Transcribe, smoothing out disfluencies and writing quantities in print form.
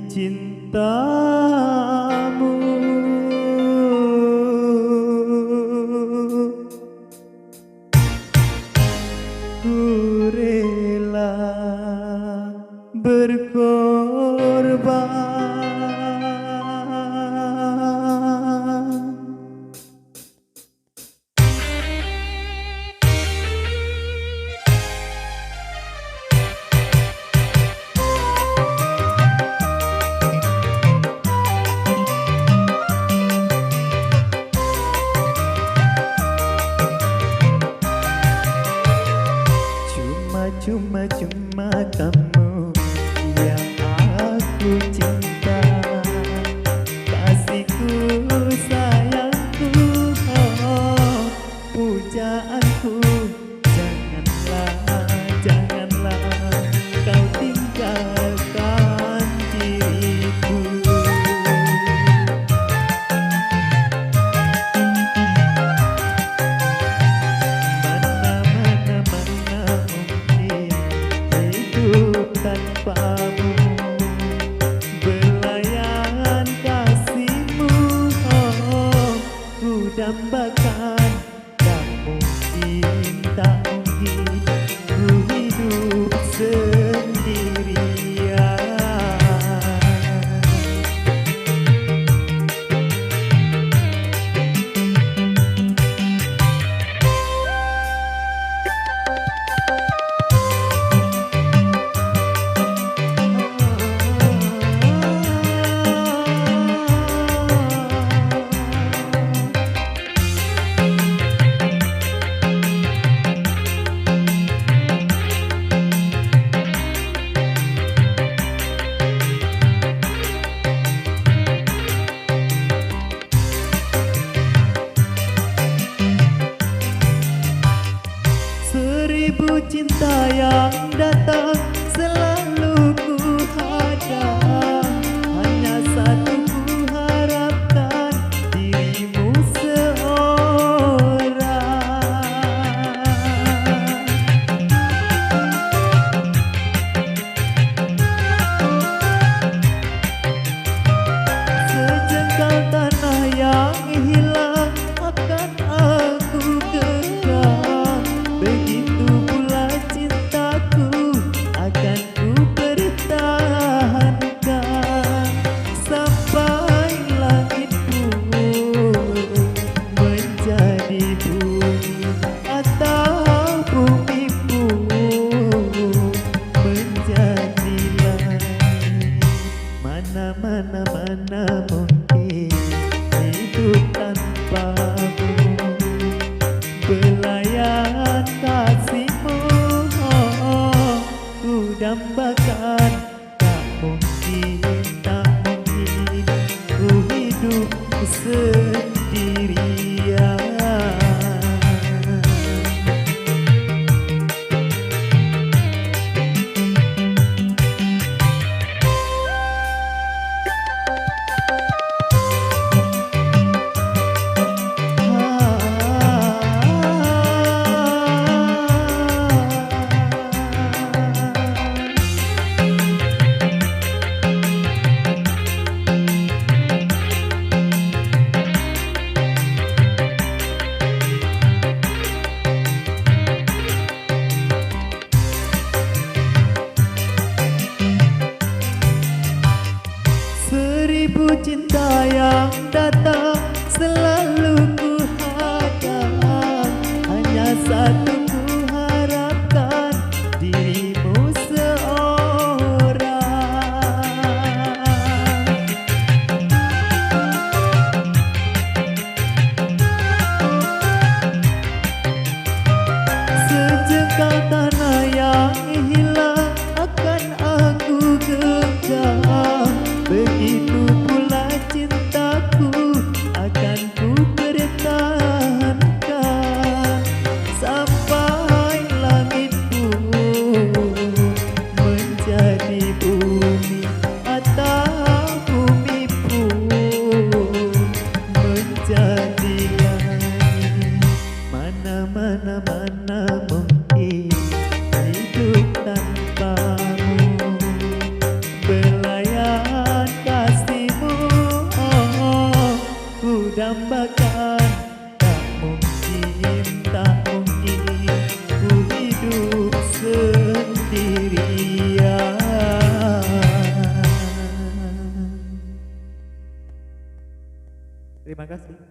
cintamu. Ku rela berkorban. Cuma kamu yang aku cinta, kasihku, sayangku, oh, pujaanku. Janganlah kau tinggalkan diriku. Tanpamu belayan kasihmu, oh, ku dambakan. Tak mungkin ku hidup sendirian. Seribu cinta yang datang selalu ku hadang, hanya satu ku harapkan, dirimu seorang. Sejengkal tanah yang hilang akan aku genggam. Begitu pula cintaku akan ku pertahankan sampai langit pun menjadi bumi, atau bumi pun menjadi langit. Mana mungkin hidup tanpamu, belayan kasihmu, oh, ku dambakan. Tak mungkin ku hidup sendirian. Seribu cinta yang datang selalu ku hadang, hanya satu ku harapkan, dirimu seorang. Sejengkal tanah yang hilang akan aku genggam. Begitu pula cintaku akan ku pertahankan sampai langit pun menjadi bumi, atau bumi pun menjadi langit. Mana mungkin hidup tanpamu, belayan dambakan. Tak mungkin, tak mungkin ku hidup sendirian. Terima kasih.